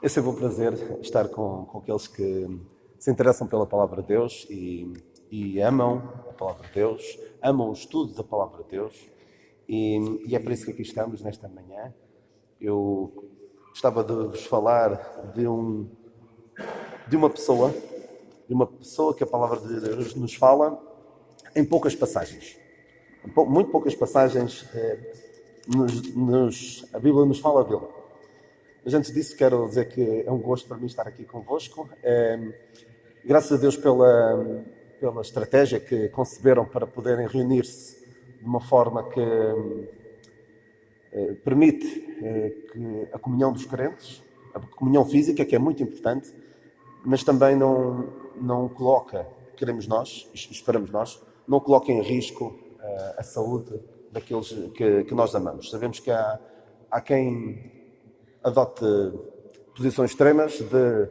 É sempre um prazer estar com aqueles que se interessam pela Palavra de Deus e amam a Palavra de Deus, amam o estudo da Palavra de Deus e é por isso que aqui estamos nesta manhã. Eu gostava de vos falar de uma pessoa, que a Palavra de Deus nos fala em poucas passagens. Muito poucas passagens a Bíblia nos fala dele. Mas antes disso quero dizer que é um gosto para mim estar aqui convosco. Graças a Deus pela estratégia que conceberam para poderem reunir-se de uma forma que permite que a comunhão dos crentes, a comunhão física, que é muito importante, mas também não coloca, queremos nós, esperamos nós, não coloca em risco a saúde daqueles que nós amamos. Sabemos que há quem adote posições extremas de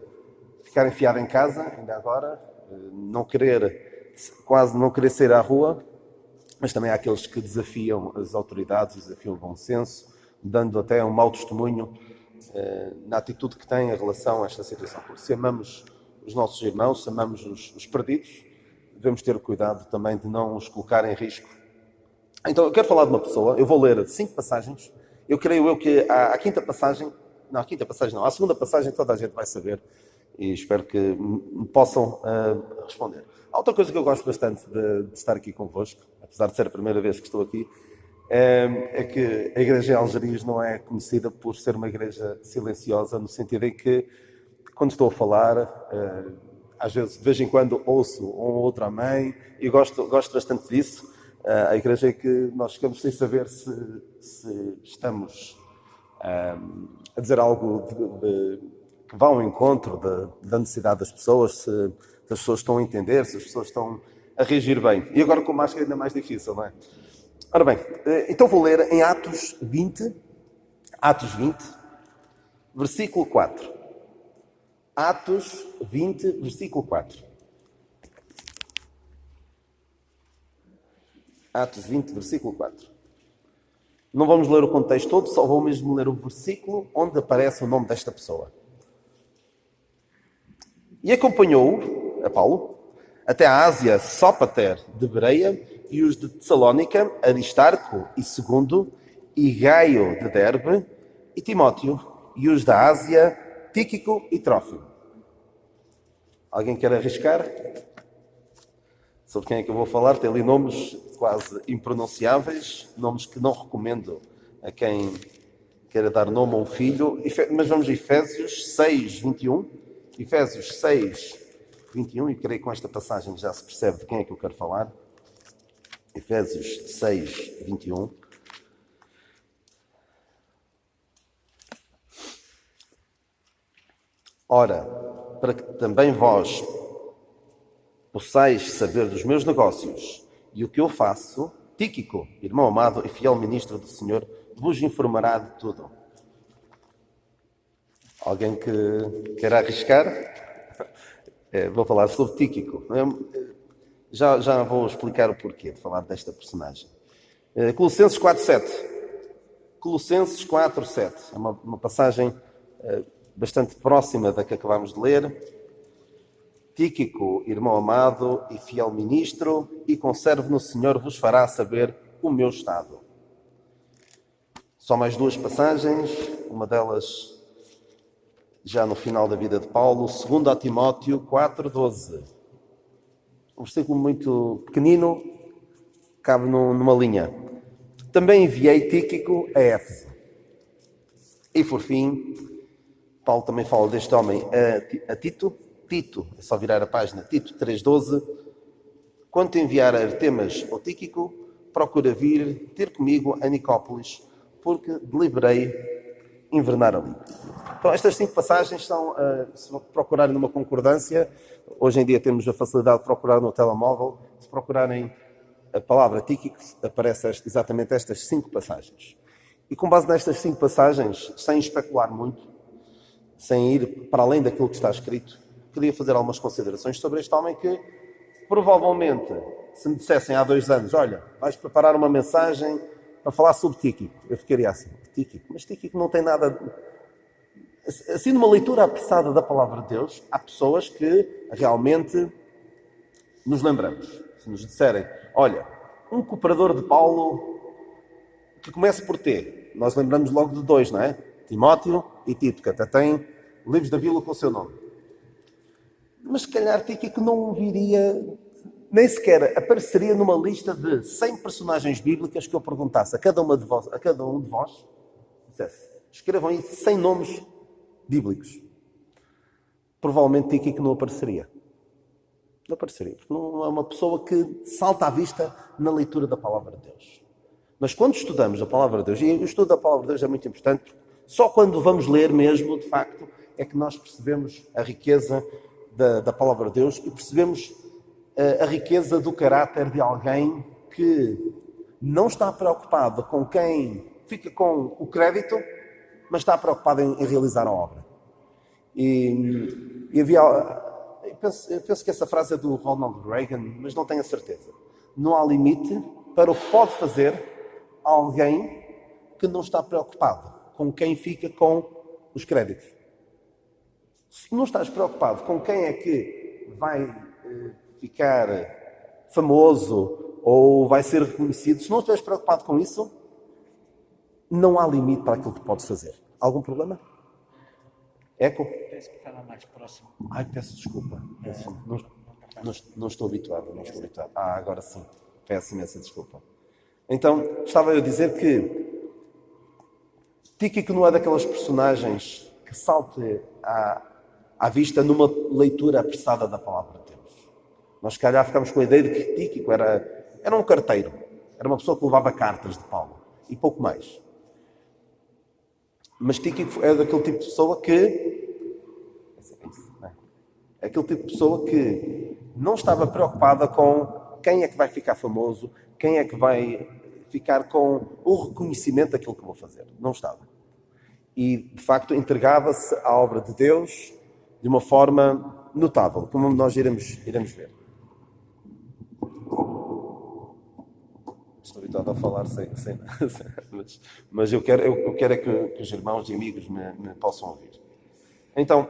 ficar enfiado em casa, ainda agora, quase não querer sair à rua, mas também há aqueles que desafiam as autoridades, desafiam o bom senso, dando até um mau testemunho na atitude que têm em relação a esta situação. Porque se amamos os nossos irmãos, se amamos os perdidos, devemos ter cuidado também de não os colocar em risco. Então, eu quero falar de uma pessoa, eu vou ler 5 passagens. Eu creio que à segunda passagem toda a gente vai saber e espero que me possam responder. Há outra coisa que eu gosto bastante de estar aqui convosco, apesar de ser a primeira vez que estou aqui, é que a igreja em Algerias não é conhecida por ser uma igreja silenciosa, no sentido em que, quando estou a falar, às vezes, de vez em quando, ouço um ou outro amém, e gosto bastante disso. A igreja é que nós ficamos sem saber se estamos a dizer algo que vá ao encontro da necessidade das pessoas, se as pessoas estão a entender, se as pessoas estão a reagir bem. E agora com máscara é ainda mais difícil, não é? Ora bem, então vou ler em Atos 20, versículo 4. Atos 20, versículo 4. Atos 20, versículo 4. Não vamos ler o contexto todo, só vou mesmo ler o versículo onde aparece o nome desta pessoa. E acompanhou a Paulo até a Ásia, Sópater de Bereia, e os de Tessalónica, Aristarco e Segundo, e Gaio de Derbe, e Timóteo, e os da Ásia, Tíquico e Trófimo. Alguém quer arriscar? Sobre quem é que eu vou falar? Tem ali nomes quase impronunciáveis, nomes que não recomendo a quem queira dar nome a um filho. Mas vamos a Efésios 6, 21. Efésios 6, 21, e creio que com esta passagem já se percebe de quem é que eu quero falar. Efésios 6, 21. Ora, para que também vós possais saber dos meus negócios e o que eu faço, Tíquico, irmão amado e fiel ministro do Senhor, vos informará de tudo. Alguém que quer arriscar? Vou falar sobre Tíquico. Já vou explicar o porquê de falar desta personagem. Colossenses 4:7. Colossenses 4:7. É uma passagem bastante próxima da que acabámos de ler. Tíquico, irmão amado e fiel ministro, e conservo no Senhor, vos fará saber o meu estado. Só mais 2 passagens, uma delas já no final da vida de Paulo, 2 Timóteo 4:12. Um versículo muito pequenino, cabe numa linha. Também enviei Tíquico a Éfeso. E por fim, Paulo também fala deste homem a Tito, é só virar a página, Tito 3:12. Quando te enviar a Artemas ou Tíquico, procura vir ter comigo a Nicópolis, porque deliberei invernar ali. Então, estas 5 passagens são, se procurarem numa concordância, hoje em dia temos a facilidade de procurar no telemóvel, se procurarem a palavra Tíquico, aparecem exatamente estas 5 passagens. E com base nestas 5 passagens, sem especular muito, sem ir para além daquilo que está escrito, queria fazer algumas considerações sobre este homem que, provavelmente, se me dissessem há 2 anos, olha, vais preparar uma mensagem para falar sobre Tíquico, eu ficaria assim, Tíquico? Mas Tíquico não tem nada Assim, numa leitura apressada da palavra de Deus, há pessoas que realmente nos lembramos. Se nos disserem, olha, um cooperador de Paulo que comece por T, nós lembramos logo de dois, não é? Timóteo e Tito, que até têm livros da Bíblia com o seu nome. Mas se calhar Tíquico não viria, nem sequer apareceria numa lista de 100 personagens bíblicas que eu perguntasse a cada um de vós, dissesse, escrevam aí 100 nomes bíblicos. Provavelmente Tíquico não apareceria. Não apareceria, porque não é uma pessoa que salta à vista na leitura da palavra de Deus. Mas quando estudamos a palavra de Deus, e o estudo da palavra de Deus é muito importante, porque só quando vamos ler mesmo, de facto, é que nós percebemos a riqueza da palavra de Deus e percebemos a riqueza do caráter de alguém que não está preocupado com quem fica com o crédito, mas está preocupado em realizar a obra. E havia... Eu penso que essa frase é do Ronald Reagan, mas não tenho a certeza. Não há limite para o que pode fazer alguém que não está preocupado com quem fica com os créditos. Se não estás preocupado com quem é que vai ficar famoso ou vai ser reconhecido, se não estiveres preocupado com isso, não há limite para aquilo que podes fazer. Algum problema? Eco? Peço que fala mais próximo. Ai, peço desculpa. Não estou habituado. Agora sim. Peço imensa desculpa. Então, estava eu a dizer que Tíquico não é daquelas personagens que salte à vista numa leitura apressada da palavra de Deus. Nós, se calhar, ficamos com a ideia de que Tíquico era um carteiro. Era uma pessoa que levava cartas de Paulo. E pouco mais. Mas Tíquico é daquele tipo de pessoa aquele tipo de pessoa que não estava preocupada com quem é que vai ficar famoso, quem é que vai ficar com o reconhecimento daquilo que vou fazer. Não estava. E, de facto, entregava-se à obra de Deus de uma forma notável, como nós iremos ver. Estou habituado a falar sem mas eu quero é que os irmãos e amigos me possam ouvir. Então,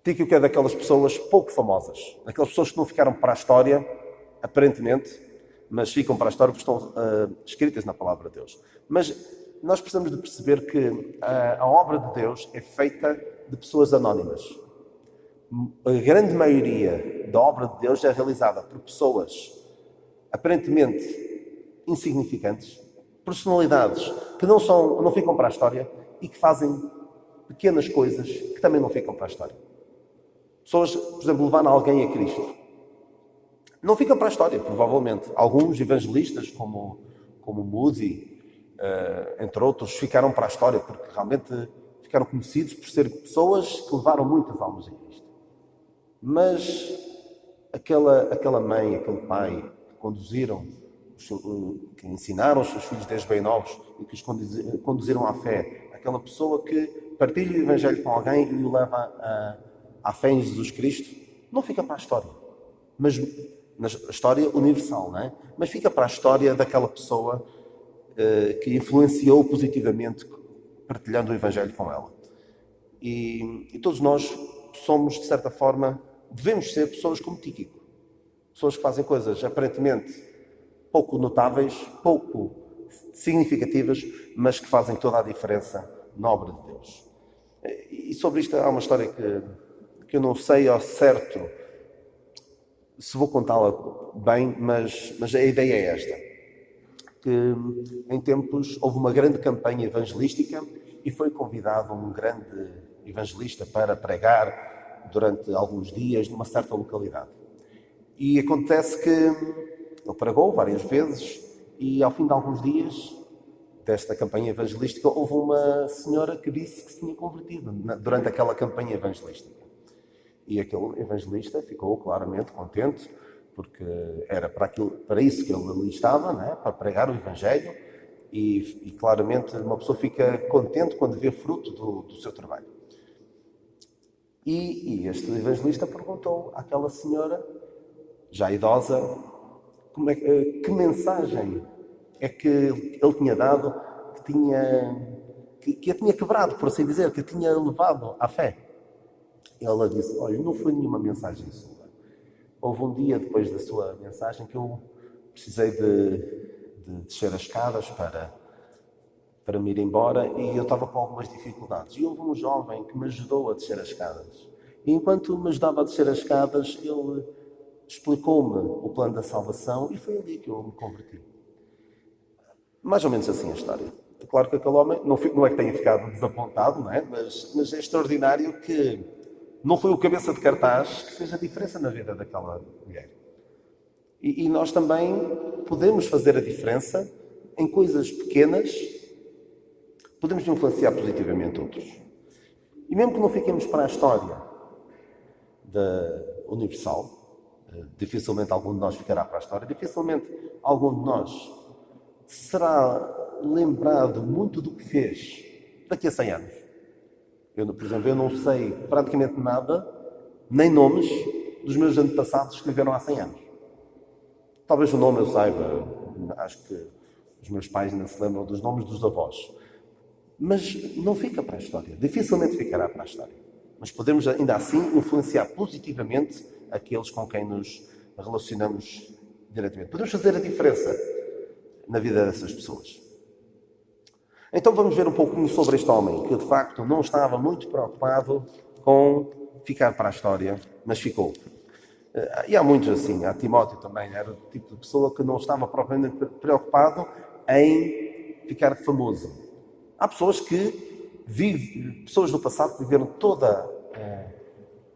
Tíquico é daquelas pessoas pouco famosas, daquelas pessoas que não ficaram para a história, aparentemente, mas ficam para a história porque estão escritas na palavra de Deus. Mas nós precisamos de perceber que a obra de Deus é feita de pessoas anónimas. A grande maioria da obra de Deus é realizada por pessoas aparentemente insignificantes, personalidades que não ficam para a história e que fazem pequenas coisas que também não ficam para a história. Pessoas, por exemplo, levando alguém a Cristo. Não fica para a história, provavelmente. Alguns evangelistas, como Moody, entre outros, ficaram para a história porque realmente ficaram conhecidos por serem pessoas que levaram muitas almas a Cristo. Mas aquela mãe, aquele pai que conduziram, que ensinaram os seus filhos desde bem novos e que os conduziram à fé, aquela pessoa que partilha o Evangelho com alguém e o leva à fé em Jesus Cristo, não fica para a história. Mas na história universal, não é? Mas fica para a história daquela pessoa que influenciou positivamente partilhando o Evangelho com ela. E todos nós somos, de certa forma, devemos ser pessoas como Tíquico. Pessoas que fazem coisas aparentemente pouco notáveis, pouco significativas, mas que fazem toda a diferença na obra de Deus. E sobre isto há uma história que eu não sei ao certo se vou contá-la bem, mas a ideia é esta. Que em tempos houve uma grande campanha evangelística e foi convidado um grande evangelista para pregar durante alguns dias numa certa localidade. E acontece que ele pregou várias vezes e ao fim de alguns dias desta campanha evangelística houve uma senhora que disse que se tinha convertido durante aquela campanha evangelística. E aquele evangelista ficou claramente contente, porque era para isso que ele ali estava, não é? Para pregar o Evangelho, e claramente uma pessoa fica contente quando vê fruto do seu trabalho. E este evangelista perguntou àquela senhora, já idosa, que mensagem é que ele tinha dado, que a tinha quebrado, por assim dizer, que a tinha levado à fé. Ela disse, olha, não foi nenhuma mensagem sua. Houve um dia depois da sua mensagem que eu precisei de descer as escadas para me ir embora e eu estava com algumas dificuldades. E houve um jovem que me ajudou a descer as escadas. E enquanto me ajudava a descer as escadas, ele explicou-me o plano da salvação e foi ali que eu me converti. Mais ou menos assim a história. Claro que aquele homem não é que tenha ficado desapontado, não é? Mas é extraordinário que não foi o cabeça de cartaz que fez a diferença na vida daquela mulher. E nós também podemos fazer a diferença em coisas pequenas, podemos influenciar positivamente outros. E mesmo que não fiquemos para a história da Universal, dificilmente algum de nós ficará para a história, dificilmente algum de nós será lembrado muito do que fez daqui a 100 anos. Eu, por exemplo, eu não sei praticamente nada, nem nomes dos meus antepassados que viveram há 100 anos. Talvez o nome eu saiba, acho que os meus pais não se lembram dos nomes dos avós. Mas não fica para a história, dificilmente ficará para a história. Mas podemos ainda assim influenciar positivamente aqueles com quem nos relacionamos diretamente. Podemos fazer a diferença na vida dessas pessoas. Então vamos ver um pouquinho sobre este homem, que de facto não estava muito preocupado com ficar para a história, mas ficou. E há muitos assim, há Timóteo também, era o tipo de pessoa que não estava propriamente preocupado em ficar famoso. Há pessoas pessoas do passado que viveram toda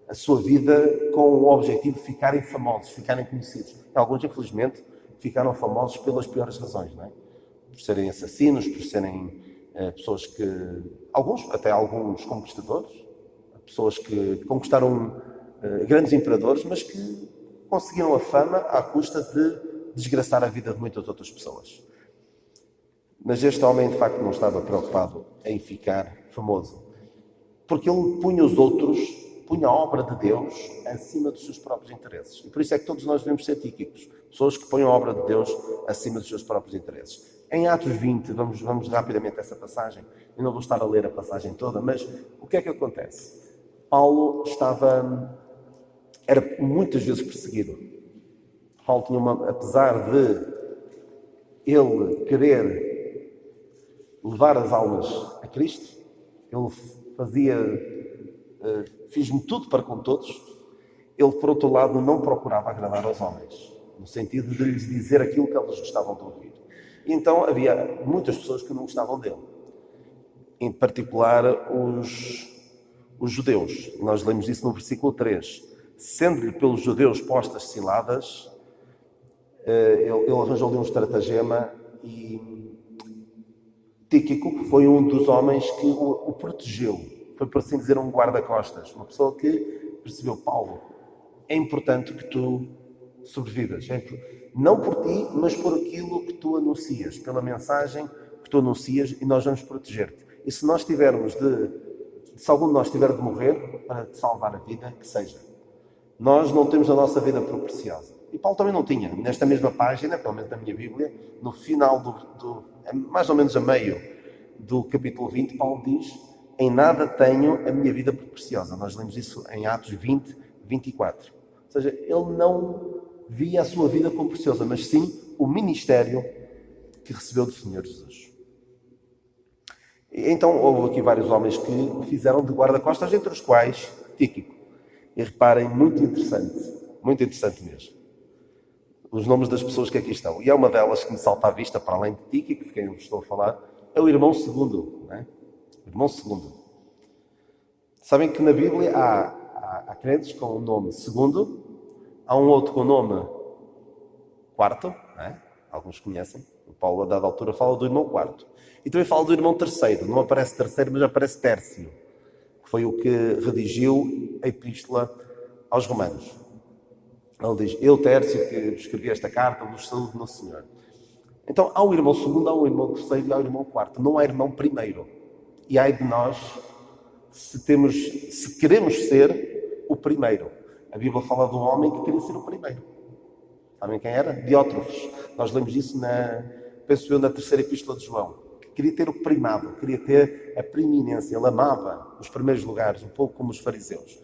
a sua vida com o objetivo de ficarem famosos, ficarem conhecidos. Alguns, infelizmente, ficaram famosos pelas piores razões, não é? Por serem assassinos, por serem pessoas que... até alguns conquistadores, pessoas que conquistaram grandes imperadores, mas que conseguiram a fama à custa de desgraçar a vida de muitas outras pessoas. Mas este homem, de facto, não estava preocupado em ficar famoso. Porque ele punha os outros, punha a obra de Deus acima dos seus próprios interesses. E por isso é que todos nós devemos ser tíquicos. Pessoas que põem a obra de Deus acima dos seus próprios interesses. Em Atos 20, vamos rapidamente a essa passagem. Eu não vou estar a ler a passagem toda, mas o que é que acontece? Paulo era muitas vezes perseguido. Paulo tinha apesar de ele querer levar as almas a Cristo, ele fiz-me tudo para com todos. Ele, por outro lado, não procurava agradar aos homens, no sentido de lhes dizer aquilo que eles gostavam de ouvir. E então havia muitas pessoas que não gostavam dele, em particular os judeus. Nós lemos isso no versículo 3. Sendo-lhe pelos judeus postas ciladas, ele arranjou-lhe um estratagema e Tíquico foi um dos homens que o protegeu. Foi, por assim dizer, um guarda-costas. Uma pessoa que percebeu, Paulo, é importante que tu sobrevivas. Não por ti, mas por aquilo que tu anuncias, pela mensagem que tu anuncias, e nós vamos proteger-te. E se nós tivermos se algum de nós tiver de morrer para te salvar a vida, que seja. Nós não temos a nossa vida por preciosa. E Paulo também não tinha. Nesta mesma página, pelo menos na minha Bíblia, no final mais ou menos a meio do capítulo 20, Paulo diz: em nada tenho a minha vida por preciosa. Nós lemos isso em Atos 20, 24. Ou seja, ele não via a sua vida como preciosa, mas sim o ministério que recebeu do Senhor Jesus. Então houve aqui vários homens que fizeram de guarda-costas, entre os quais Tíquico. E reparem, muito interessante mesmo, os nomes das pessoas que aqui estão. E é uma delas que me salta à vista, para além de Tíquico, de quem eu estou a falar, é o irmão segundo. Não é? O irmão segundo. Sabem que na Bíblia há crentes com o nome segundo, há um outro com o nome quarto, não é? Alguns conhecem. O Paulo, a dada altura, fala do irmão quarto. E também fala do irmão terceiro. Não aparece terceiro, mas aparece Tércio, que foi o que redigiu a epístola aos Romanos. Ele diz: eu, Tércio, que escrevi esta carta, vos saúdo no Senhor. Então, há o irmão segundo, há o irmão terceiro e há o irmão quarto. Não há irmão primeiro. E ai de nós, se queremos ser o primeiro. A Bíblia fala de um homem que queria ser o primeiro. Sabem quem era? Diótrefes. Nós lemos isso penso eu, na terceira epístola de João. queria ter o primado, queria ter a preeminência. Ele amava os primeiros lugares, um pouco como os fariseus.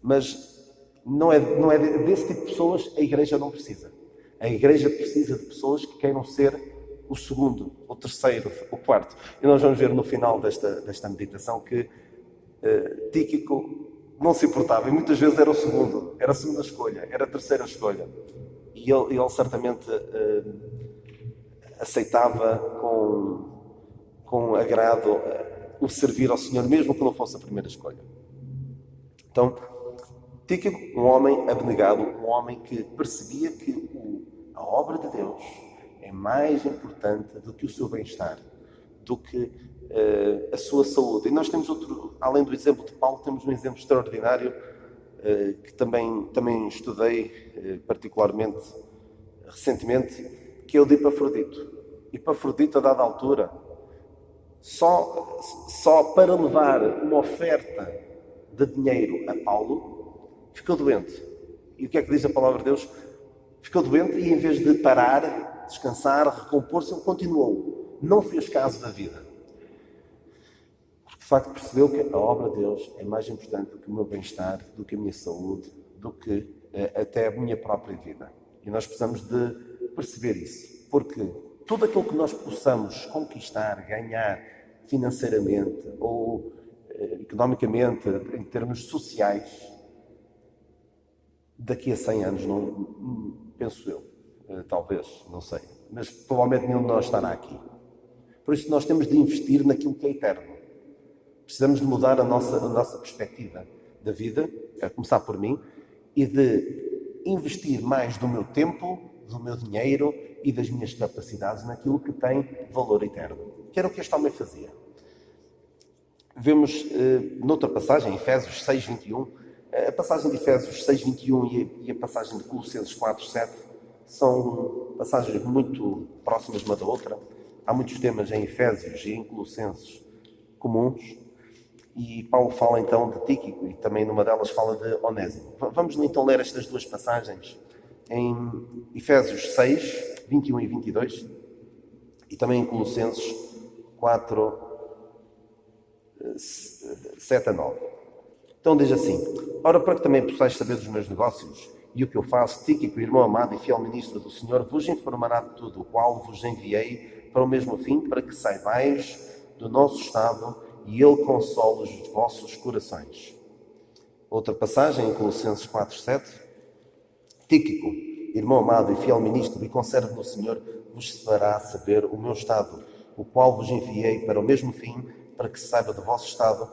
Mas não é desse tipo de pessoas a igreja não precisa. A igreja precisa de pessoas que queiram ser o segundo, o terceiro, o quarto. E nós vamos ver no final desta meditação que Tíquico não se importava e muitas vezes era o segundo, era a segunda escolha, era a terceira escolha. E ele certamente aceitava com agrado o servir ao Senhor, mesmo que não fosse a primeira escolha. Então, Tíquico, um homem abnegado, um homem que percebia que a obra de Deus é mais importante do que o seu bem-estar, do que a sua saúde. E nós temos outro, além do exemplo de Paulo, temos um exemplo extraordinário que também estudei particularmente recentemente, que é o de Epafrodito. Epafrodito, a dada altura, só para levar uma oferta de dinheiro a Paulo, ficou doente. E o que é que diz a palavra de Deus? Ficou doente e em vez de parar, descansar, recompor-se, ele continuou. Não fez caso da vida. Porque de facto percebeu que a obra de Deus é mais importante do que o meu bem-estar, do que a minha saúde, do que até a minha própria vida. E nós precisamos de perceber isso. Porque tudo aquilo que nós possamos conquistar, ganhar financeiramente ou economicamente, em termos sociais, daqui a 100 anos, não penso eu, talvez, não sei, mas provavelmente nenhum de nós estará aqui. Por isso nós temos de investir naquilo que é eterno. Precisamos de mudar a nossa perspectiva da vida, a começar por mim, e de investir mais do meu tempo, do meu dinheiro e das minhas capacidades naquilo que tem valor eterno. Que era o que este homem fazia. Vemos noutra passagem, Efésios 6, 21, a passagem de Efésios 6, 21 e a passagem de Colossenses 4, 7 são passagens muito próximas uma da outra. Há muitos temas em Efésios e em Colossenses comuns. E Paulo fala então de Tíquico e também numa delas fala de Onésimo. Vamos então ler estas duas passagens em Efésios 6, 21 e 22 e também em Colossenses 4, 7 a 9. Então diz assim: ora, para que também possais saber dos meus negócios e o que eu faço, Tíquico, irmão amado e fiel ministro do Senhor, vos informará de tudo, o qual vos enviei para o mesmo fim, para que saibais do nosso estado e ele console os vossos corações. Outra passagem em Colossenses 4, 7. Tíquico, irmão amado e fiel ministro e conservo no Senhor, vos fará saber o meu estado, o qual vos enviei para o mesmo fim, para que se saiba do vosso estado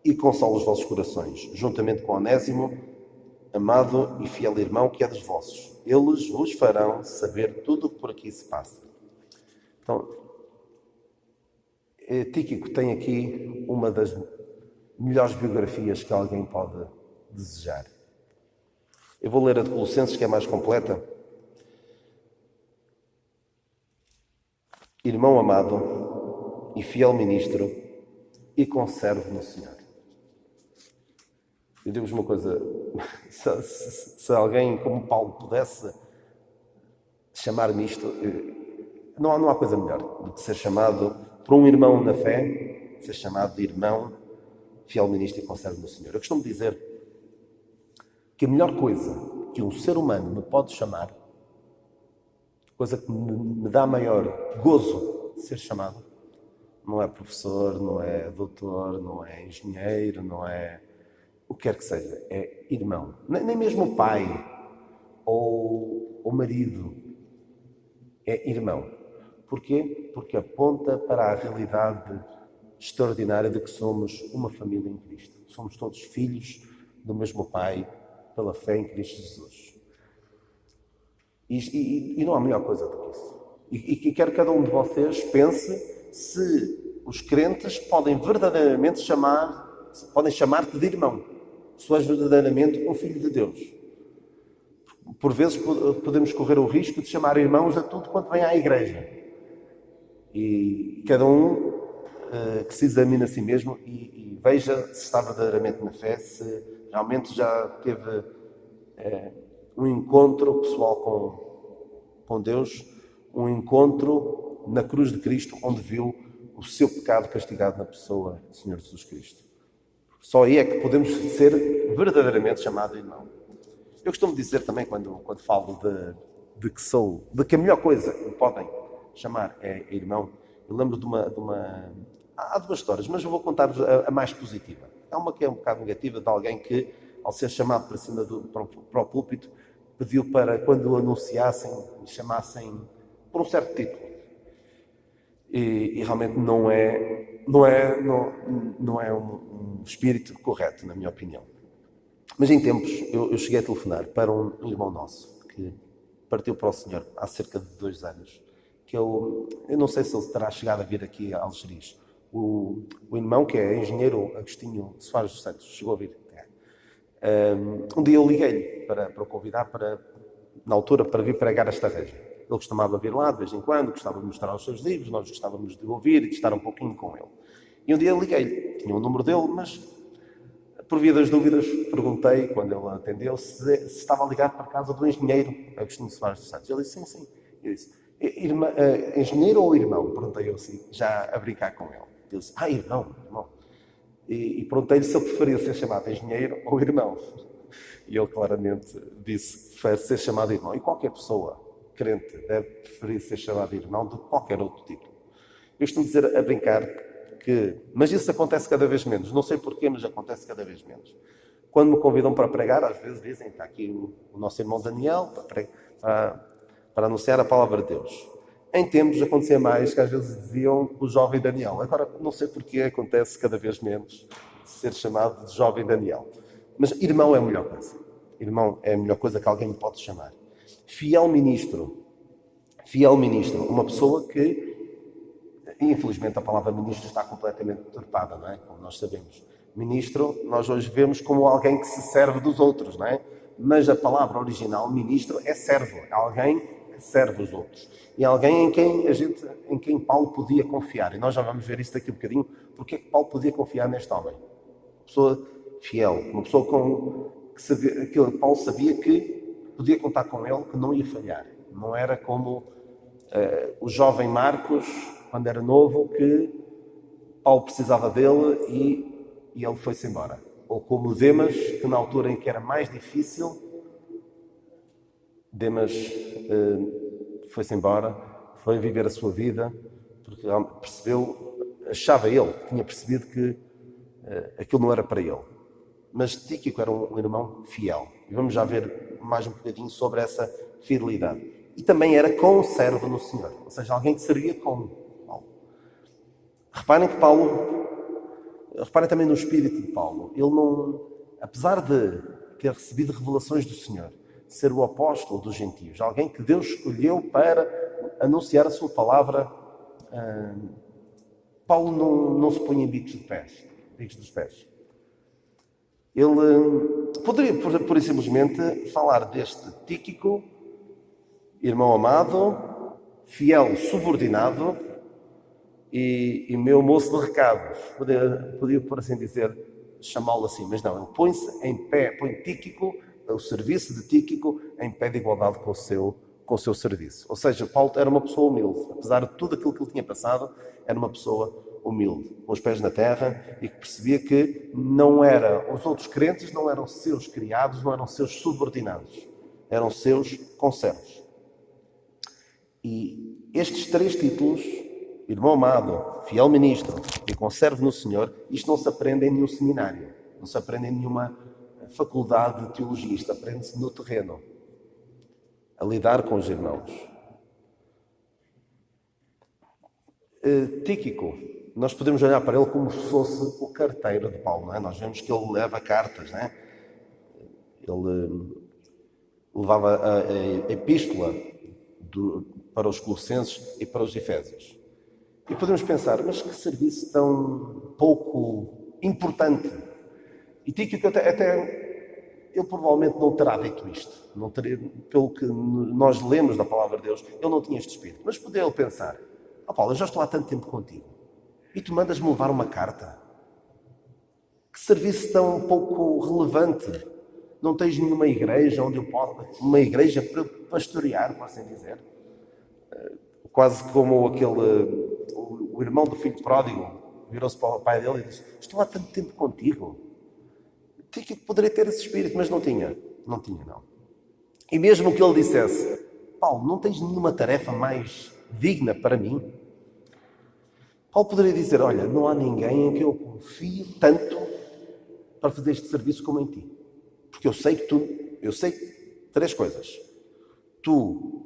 e console os vossos corações, juntamente com Onésimo, amado e fiel irmão que é dos vossos. Eles vos farão saber tudo o que por aqui se passa. Então, Tíquico tem aqui uma das melhores biografias que alguém pode desejar. Eu vou ler a de Colossenses, que é mais completa. Irmão amado e fiel ministro e conservo no Senhor. Eu digo-vos uma coisa, se alguém como Paulo pudesse chamar-me isto, não há coisa melhor do que ser chamado por um irmão na fé, ser chamado de irmão, fiel ministro e conservo no Senhor. Eu costumo dizer que a melhor coisa que um ser humano me pode chamar, coisa que me dá maior gozo de ser chamado, não é professor, não é doutor, não é engenheiro, não é o que quer que seja, é irmão. Nem mesmo pai ou marido é irmão. Porquê? Porque aponta para a realidade extraordinária de que somos uma família em Cristo. Somos todos filhos do mesmo Pai, pela fé em Cristo Jesus. E não há melhor coisa do que isso. E quero que cada um de vocês pense se os crentes podem verdadeiramente chamar-te de irmão. Se és verdadeiramente um filho de Deus. Por vezes podemos correr o risco de chamar irmãos a tudo quanto vem à igreja. E cada um que se examine a si mesmo e veja se está verdadeiramente na fé, se realmente já teve um encontro pessoal com Deus, um encontro na cruz de Cristo, onde viu o seu pecado castigado na pessoa do Senhor Jesus Cristo. Só aí é que podemos ser verdadeiramente chamados irmão. Eu costumo dizer também, quando falo de que a melhor coisa que me podem chamar é irmão, eu lembro de uma... Há duas histórias, mas eu vou contar-vos a mais positiva. Há uma que é um bocado negativa, de alguém que, ao ser chamado para cima para o púlpito, pediu para, quando o anunciassem, chamassem por um certo título. E realmente não é um espírito correto, na minha opinião. Mas em tempos, eu cheguei a telefonar para um irmão nosso, que partiu para o Senhor há cerca de 2 anos, que eu não sei se ele terá chegado a vir aqui a Algeriz. O irmão, que é engenheiro Agostinho Soares dos Santos, chegou a vir. Um dia eu liguei-lhe para o convidar, na altura, para vir pregar esta região. Ele costumava vir lá de vez em quando, gostava de mostrar os seus livros, nós gostávamos de ouvir e de estar um pouquinho com ele. E um dia eu liguei-lhe, tinha o número dele, mas por via das dúvidas perguntei, quando ele atendeu, se estava a ligar para a casa do engenheiro Agostinho Soares dos Santos. Ele disse, sim. Eu disse, engenheiro ou irmão? Perguntei eu assim, já a brincar com ele. Ele disse, irmão. E perguntei-lhe se ele preferia ser chamado engenheiro ou irmão. E ele claramente disse que prefere ser chamado irmão. E qualquer pessoa crente deve preferir ser chamado irmão do que qualquer outro título. Eu costumo dizer a brincar mas isso acontece cada vez menos. Não sei porquê, mas acontece cada vez menos. Quando me convidam para pregar, às vezes dizem, está aqui o nosso irmão Daniel para anunciar a palavra de Deus. Em tempos acontecia mais que às vezes diziam o jovem Daniel. Agora, não sei porquê, acontece cada vez menos ser chamado de jovem Daniel. Mas irmão é a melhor coisa. Irmão é a melhor coisa que alguém me pode chamar. Fiel ministro. Uma pessoa que, infelizmente, a palavra ministro está completamente deturpada, não é? Como nós sabemos. Ministro, nós hoje vemos como alguém que se serve dos outros, não é? Mas a palavra original, ministro, é servo. É alguém que serve os outros. E alguém em quem Paulo podia confiar. E nós já vamos ver isso daqui a bocadinho. Porque é que Paulo podia confiar neste homem? Uma pessoa fiel. Uma pessoa que Paulo sabia que podia contar com ele, que não ia falhar. Não era como o jovem Marcos, quando era novo, que Paulo precisava dele e ele foi-se embora. Ou como Demas, que na altura em que era mais difícil, Demas foi-se embora, foi viver a sua vida, porque tinha percebido que aquilo não era para ele. Mas Tíquico era um irmão fiel. E vamos já ver mais um bocadinho sobre essa fidelidade. E também era conservo no Senhor, ou seja, alguém que servia com Paulo. Reparem também no espírito de Paulo. Ele não, apesar de ter recebido revelações do Senhor, ser o apóstolo dos gentios, alguém que Deus escolheu para anunciar a sua palavra, Paulo não se põe em bicos dos pés. Ele poderia, por e simplesmente, falar deste Tíquico, irmão amado, fiel, subordinado e meu moço de recados. Podia, por assim dizer, chamá-lo assim, mas não, ele põe-se em pé, põe Tíquico, o serviço de Tíquico, em pé de igualdade com o seu serviço. Ou seja, Paulo era uma pessoa humilde, apesar de tudo aquilo que ele tinha passado, era uma pessoa humilde, com os pés na terra, e que percebia que os outros crentes não eram seus criados, não eram seus subordinados, eram seus conservos. E estes 3 títulos, irmão amado, fiel ministro e conservo no Senhor, isto não se aprende em nenhum seminário, não se aprende em nenhuma faculdade de teologia, isto aprende-se no terreno, a lidar com os irmãos. Tíquico, nós podemos olhar para ele como se fosse o carteiro de Paulo, não é? Nós vemos que ele leva cartas, não é? Ele levava a epístola para os Colossenses e para os Efésios. E podemos pensar, mas que serviço tão pouco importante. E Tíquico ele provavelmente não terá dito isto. Não teria, pelo que nós lemos da palavra de Deus, ele não tinha este espírito. Mas poderia ele pensar, Paulo, eu já estou há tanto tempo contigo. E tu mandas-me levar uma carta? Que serviço tão pouco relevante. Não tens nenhuma igreja onde eu possa... Uma igreja para pastorear, por assim dizer. Quase como o irmão do filho pródigo virou-se para o pai dele e disse: estou há tanto tempo contigo, que poderia ter esse espírito, mas não tinha. Não tinha, não. E mesmo que ele dissesse: Paulo, não tens nenhuma tarefa mais digna para mim? Paulo poderia dizer: olha, não há ninguém em que eu confie tanto para fazer este serviço como em ti. Porque eu sei três coisas. Tu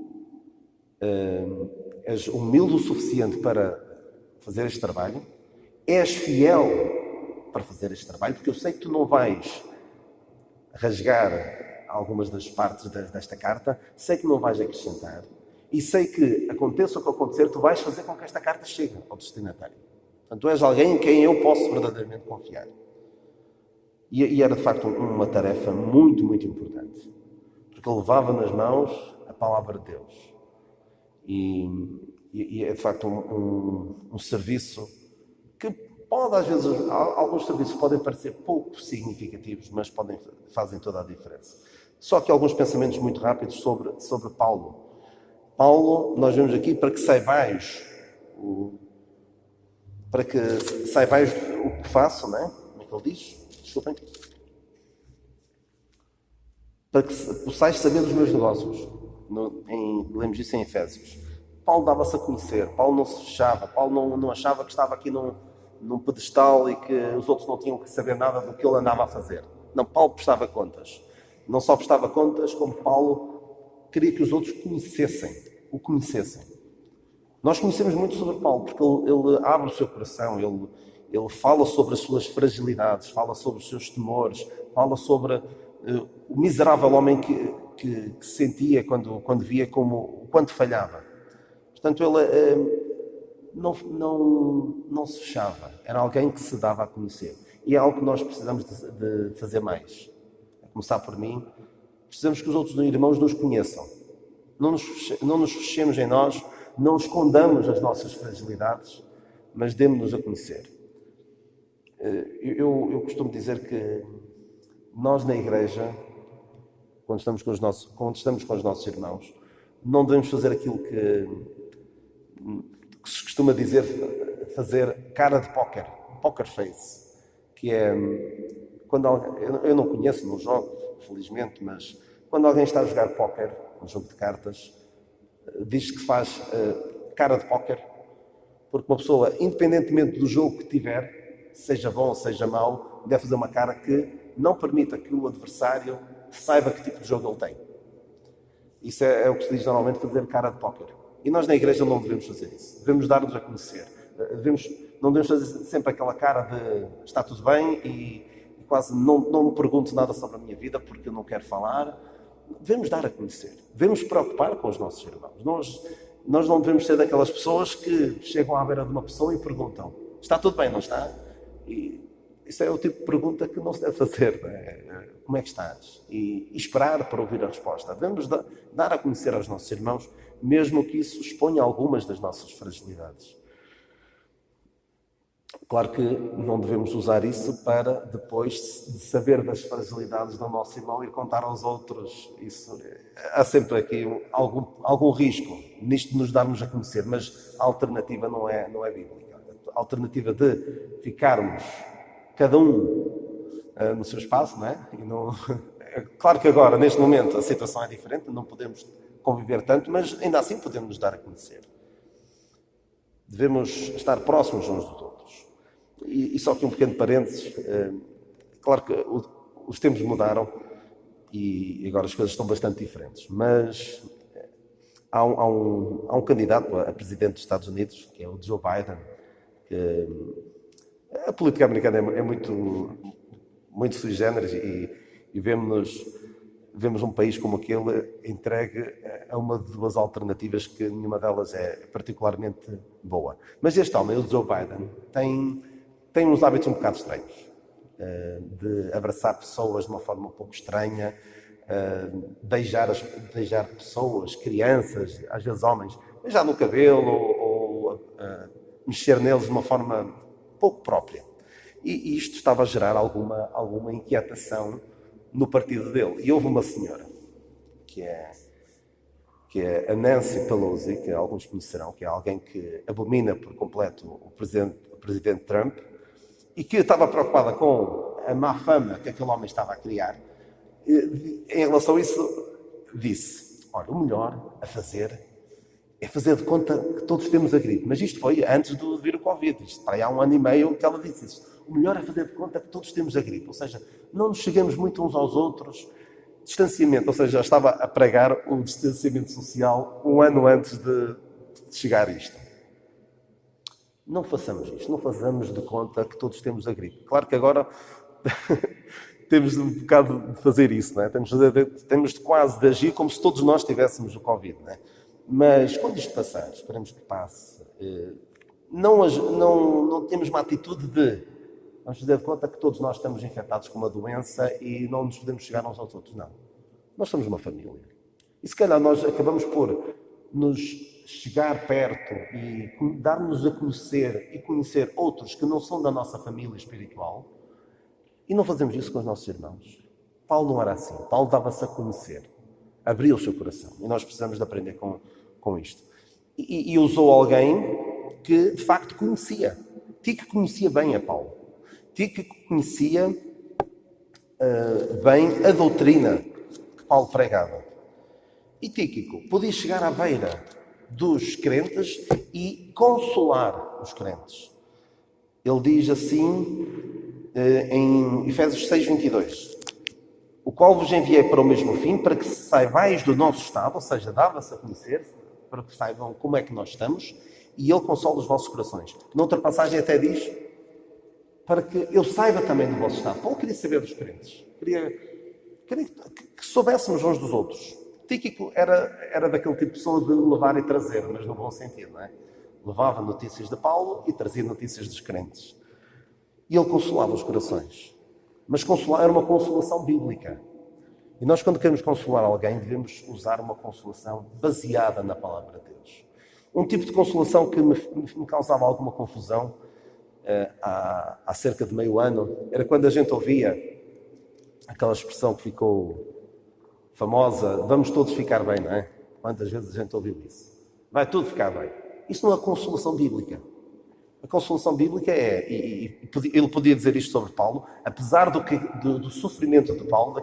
és humilde o suficiente para fazer este trabalho, és fiel para fazer este trabalho, porque eu sei que tu não vais rasgar algumas das partes desta carta, sei que não vais acrescentar, e sei que, aconteça o que acontecer, tu vais fazer com que esta carta chegue ao destinatário. Portanto, tu és alguém em quem eu posso verdadeiramente confiar. E era, de facto, uma tarefa muito, muito importante. Porque ele levava nas mãos a palavra de Deus. E é, de facto, um serviço que pode, às vezes, alguns serviços podem parecer pouco significativos, mas fazem toda a diferença. Só que alguns pensamentos muito rápidos sobre Paulo. Paulo, nós vemos aqui para que saibais o que faço, não é? Como é que ele diz? Desculpem. Para que possais saber dos meus negócios. Lemos isso em Efésios. Paulo dava-se a conhecer, Paulo não se fechava, Paulo não achava que estava aqui num pedestal e que os outros não tinham que saber nada do que ele andava a fazer. Não, Paulo prestava contas. Não só prestava contas, como Paulo queria que os outros o conhecessem. Nós conhecemos muito sobre Paulo, porque ele abre o seu coração, ele fala sobre as suas fragilidades, fala sobre os seus temores, fala sobre o miserável homem que se sentia quando via o quanto falhava. Portanto, ele não se fechava, era alguém que se dava a conhecer. E é algo que nós precisamos de fazer mais. A começar por mim, precisamos que os outros irmãos nos conheçam. Não nos fechemos em nós, não escondamos as nossas fragilidades, mas demos-nos a conhecer. Eu costumo dizer que nós na igreja, quando estamos com os nossos irmãos, não devemos fazer aquilo que se costuma dizer, fazer cara de póquer, poker face, que é quando eu não conheço, não jogo, felizmente, mas quando alguém está a jogar póquer, um jogo de cartas, diz que faz cara de póquer, porque uma pessoa, independentemente do jogo que tiver, seja bom ou seja mau, deve fazer uma cara que não permita que o adversário saiba que tipo de jogo ele tem. Isso é o que se diz normalmente, fazer cara de póquer. E nós na igreja não devemos fazer isso. Devemos dar-nos a conhecer. Não devemos fazer sempre aquela cara de está tudo bem e quase não me pergunto nada sobre a minha vida porque eu não quero falar. Devemos dar a conhecer. Devemos preocupar com os nossos irmãos. Nós não devemos ser daquelas pessoas que chegam à beira de uma pessoa e perguntam: está tudo bem, não está? E isso é o tipo de pergunta que não se deve fazer. Como é que estás? E esperar para ouvir a resposta. Devemos dar a conhecer aos nossos irmãos, mesmo que isso exponha algumas das nossas fragilidades. Claro que não devemos usar isso para, depois de saber das fragilidades do nosso irmão, ir contar aos outros. Há sempre aqui algum risco nisto de nos darmos a conhecer, mas a alternativa não é bíblica. A alternativa de ficarmos cada um no seu espaço, não é? Claro que agora, neste momento, a situação é diferente, não podemos conviver tanto, mas ainda assim podemos nos dar a conhecer. Devemos estar próximos uns dos outros. E só aqui um pequeno parênteses, claro que os tempos mudaram e agora as coisas estão bastante diferentes, mas há um candidato a presidente dos Estados Unidos, que é o Joe Biden, que a política americana é muito sui generis e vemos um país como aquele entregue a uma de duas alternativas que nenhuma delas é particularmente boa. Mas este homem, o Joe Biden, tem uns hábitos um bocado estranhos, de abraçar pessoas de uma forma um pouco estranha, beijar pessoas, crianças, às vezes homens, beijar no cabelo ou mexer neles de uma forma pouco própria. E isto estava a gerar alguma inquietação no partido dele. E houve uma senhora, que é que é a Nancy Pelosi, que alguns conhecerão, que é alguém que abomina por completo o presidente Trump, e que estava preocupada com a má fama que aquele homem estava a criar. Em relação a isso, disse: olha, o melhor a fazer é fazer de conta que todos temos a gripe. Mas isto foi antes de vir o Covid. Isto para aí há 1 ano e meio que ela disse isso. O melhor é fazer de conta que todos temos a gripe. Ou seja, não nos cheguemos muito uns aos outros. Distanciamento, ou seja, já estava a pregar o distanciamento social 1 ano antes de chegar a isto. Não façamos isto. Não fazemos de conta que todos temos a gripe. Claro que agora temos um bocado de fazer isso, não é? Temos de quase de agir como se todos nós tivéssemos o Covid, não é? Mas quando isto passar, esperemos que passe, não temos uma atitude de vamos fazer de conta que todos nós estamos infectados com uma doença e não nos podemos chegar uns aos outros. Não. Nós somos uma família. E se calhar nós acabamos por nos chegar perto e dar-nos a conhecer e conhecer outros que não são da nossa família espiritual e não fazemos isso com os nossos irmãos. Paulo não era assim. Paulo dava-se a conhecer. Abriu o seu coração. E nós precisamos de aprender com isto. E usou alguém que, de facto, conhecia. Tíquico conhecia bem a Paulo. Tíquico conhecia bem a doutrina que Paulo pregava. E Tíquico podia chegar à beira dos crentes e consolar os crentes. Ele diz assim em Efésios 6:22. O qual vos enviei para o mesmo fim, para que saibais do nosso estado, ou seja, dava-se a conhecer, para que saibam como é que nós estamos, e Ele consola os vossos corações. Noutra passagem até diz, para que eu saiba também do vosso estado. Paulo queria saber dos crentes, queria que soubéssemos uns dos outros. Tíquico era daquele tipo de pessoa de levar e trazer, mas no bom sentido, não é? Levava notícias de Paulo e trazia notícias dos crentes. E ele consolava os corações. Mas consolar era uma consolação bíblica. E nós, quando queremos consolar alguém, devemos usar uma consolação baseada na palavra de Deus. Um tipo de consolação que me causava alguma confusão há cerca de meio ano era quando a gente ouvia aquela expressão que ficou famosa: vamos todos ficar bem, não é? Quantas vezes a gente ouviu isso? Vai tudo ficar bem. Isso não é consolação bíblica. A consolação bíblica é, e ele podia dizer isto sobre Paulo, apesar do sofrimento de Paulo,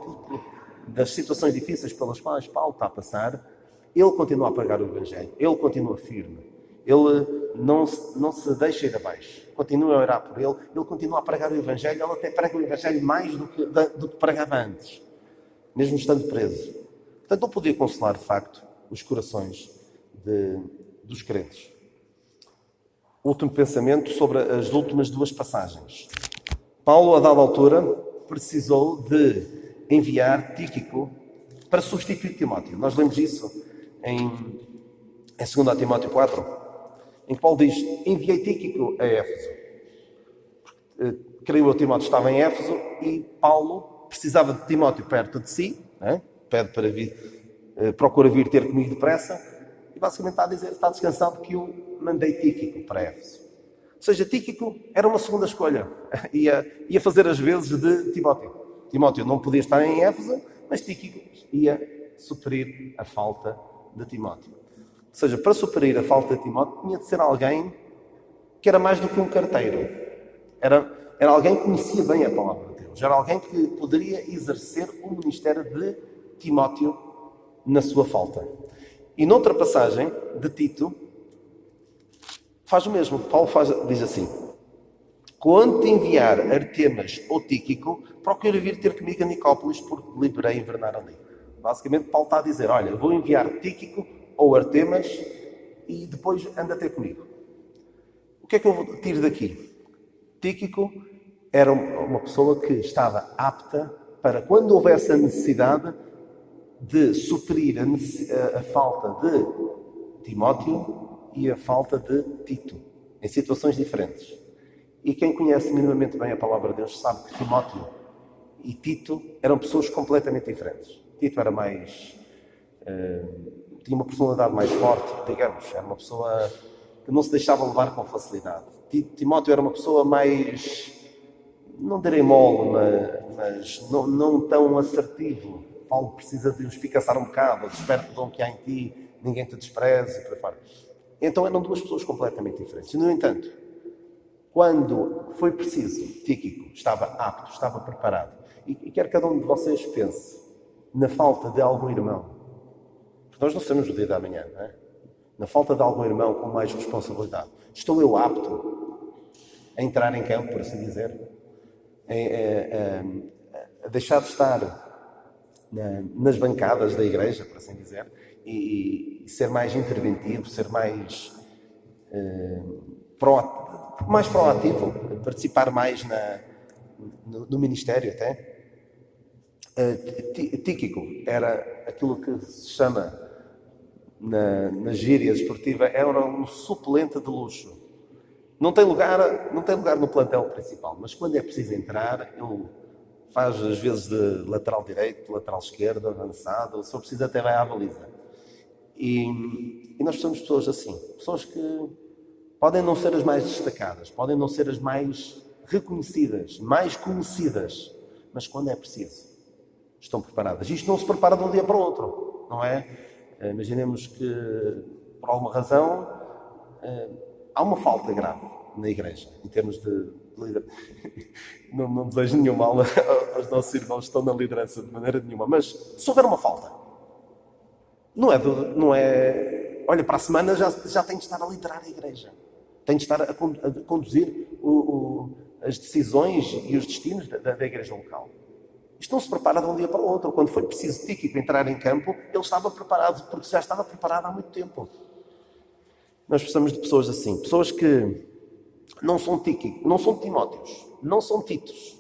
das situações difíceis pelas quais Paulo está a passar, ele continua a pregar o Evangelho, ele continua firme, ele não se deixa ir abaixo, continua a orar por ele continua a pregar o Evangelho, ele até prega o Evangelho mais do que pregava antes, mesmo estando preso. Portanto, ele podia consolar, de facto, os corações dos crentes. Último pensamento sobre as últimas duas passagens. Paulo, a dada altura, precisou de enviar Tíquico para substituir Timóteo. Nós lemos isso em 2 Timóteo 4, em que Paulo diz: enviei Tíquico a Éfeso. Creio eu, Timóteo estava em Éfeso e Paulo precisava de Timóteo perto de si, né? Pede para vir, procura vir ter comigo depressa. E basicamente está descansado que eu mandei Tíquico para Éfeso. Ou seja, Tíquico era uma segunda escolha. Ia fazer as vezes de Timóteo. Timóteo não podia estar em Éfeso, mas Tíquico ia suprir a falta de Timóteo. Ou seja, para suprir a falta de Timóteo, tinha de ser alguém que era mais do que um carteiro. Era alguém que conhecia bem a palavra de Deus. Era alguém que poderia exercer o ministério de Timóteo na sua falta. E noutra passagem de Tito, faz o mesmo. Paulo diz assim: quando te enviar Artemas ou Tíquico, procura vir ter comigo a Nicópolis, porque liberei invernar ali. Basicamente, Paulo está a dizer: olha, vou enviar Tíquico ou Artemas e depois anda ter comigo. O que é que eu tiro daqui? Tíquico era uma pessoa que estava apta para, quando houvesse a necessidade, de suprir a falta de Timóteo e a falta de Tito, em situações diferentes. E quem conhece minimamente bem a palavra de Deus sabe que Timóteo e Tito eram pessoas completamente diferentes. Tito era mais... tinha uma personalidade mais forte, digamos. Era uma pessoa que não se deixava levar com facilidade. Timóteo era uma pessoa mais... não direi mole, mas não tão assertivo. Paulo precisa de o espicaçar um bocado: desperta o dom que há em ti, ninguém te despreze, e por aí fora. Então eram duas pessoas completamente diferentes. No entanto, quando foi preciso, Tíquico estava apto, estava preparado. E quero que cada um de vocês pense na falta de algum irmão. Porque nós não sabemos o dia da manhã, não é? Na falta de algum irmão com mais responsabilidade. Estou eu apto a entrar em campo, por assim dizer? A deixar de estar nas bancadas da igreja, por assim dizer, e ser mais interventivo, ser mais proativo, participar mais no ministério até. Tíquico era aquilo que se chama na gíria esportiva, era um suplente de luxo. Não tem lugar no plantel principal, mas quando é preciso entrar, ele faz às vezes de lateral direito, lateral esquerdo, avançado, se for preciso até vai à baliza. E nós somos pessoas assim, pessoas que podem não ser as mais destacadas, podem não ser as mais reconhecidas, mais conhecidas, mas quando é preciso, estão preparadas. Isto não se prepara de um dia para o outro, não é? Imaginemos que, por alguma razão, há uma falta grave na igreja, em termos de liderança. Não desejo nenhum mal aos nossos irmãos que estão na liderança de maneira nenhuma, mas se houver uma falta, não é olha, para a semana já tem de estar a liderar a igreja, tem de estar a conduzir as decisões e os destinos da igreja local. Isto não se prepara de um dia para o outro. Quando foi preciso Tíquico entrar em campo, ele estava preparado, porque já estava preparado há muito tempo. Nós precisamos de pessoas assim, pessoas que não são Tíquico, não são Timóteos, não são Titos.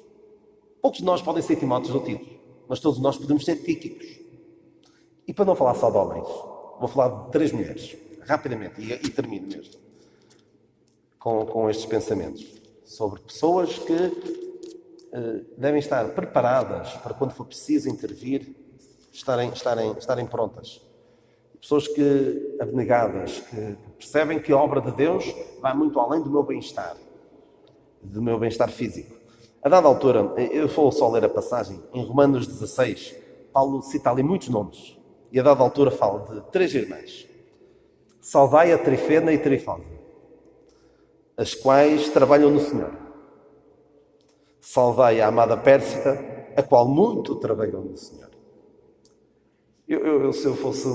Poucos de nós podem ser Timóteos ou Titos, mas todos nós podemos ser Tíquicos. E para não falar só de homens, vou falar de 3 mulheres, rapidamente, e termino mesmo, com estes pensamentos, sobre pessoas que devem estar preparadas para quando for preciso intervir, estarem prontas. Pessoas abnegadas, que percebem que a obra de Deus vai muito além do meu bem-estar físico. A dada altura, eu vou só ler a passagem, em Romanos 16, Paulo cita ali muitos nomes, e a dada altura fala de 3 irmãs, Saudai, a Trifena e Trifosa, as quais trabalham no Senhor. Saudai a amada Pérsida, a qual muito trabalhou no Senhor. Se eu fosse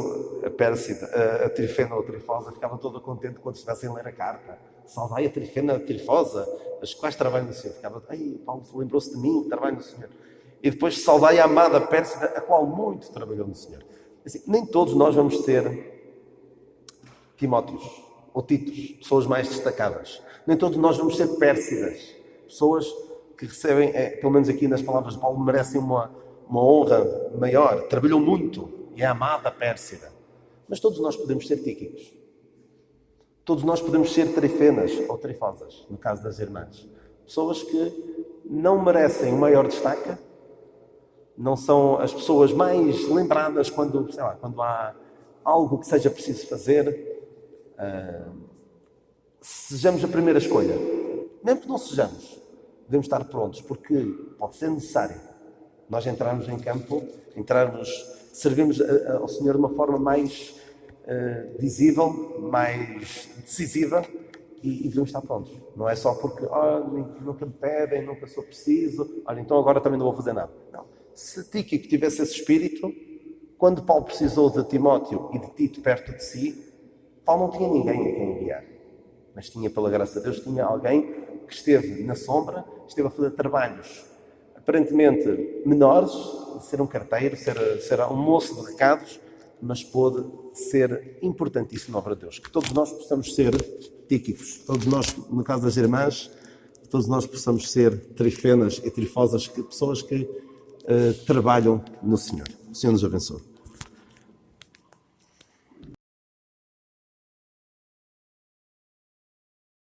a Pérsida, a Trifena ou a Trifosa, ficava todo contente quando estivessem a ler a carta. Saudai a Trifena, a Trifosa, as quais trabalham no Senhor. Ficava, Paulo lembrou-se de mim, que trabalho no Senhor. E depois, saudai a amada Pérsida, a qual muito trabalhou no Senhor. Assim, nem todos nós vamos ser Timóteos ou Titos, pessoas mais destacadas. Nem todos nós vamos ser Pérsidas, pessoas que recebem, pelo menos aqui nas palavras de Paulo, merecem uma honra maior, trabalhou muito e é amada Pérsida. Mas todos nós podemos ser Tíquicos. Todos nós podemos ser Trifenas ou Trifosas, no caso das irmãs. Pessoas que não merecem o maior destaque, não são as pessoas mais lembradas quando há algo que seja preciso fazer. Sejamos a primeira escolha. Mesmo que não sejamos, devemos estar prontos, porque pode ser necessário nós entrarmos em campo, servirmos ao Senhor de uma forma mais visível, mais decisiva, e devemos estar prontos. Não é só porque nunca me pedem, nunca sou preciso, então agora também não vou fazer nada. Não. Se Tíquico tivesse esse espírito, quando Paulo precisou de Timóteo e de Tito perto de si, Paulo não tinha ninguém a quem enviar, mas tinha, pela graça de Deus, tinha alguém que esteve na sombra, esteve a fazer trabalhos aparentemente menores, ser um carteiro, ser um moço de recados, mas pôde ser importantíssimo na obra de Deus. Que todos nós possamos ser Tíquicos, todos nós, no caso das irmãs, todos nós possamos ser Trifenas e Trifosas, pessoas que trabalham no Senhor. O Senhor nos abençoe.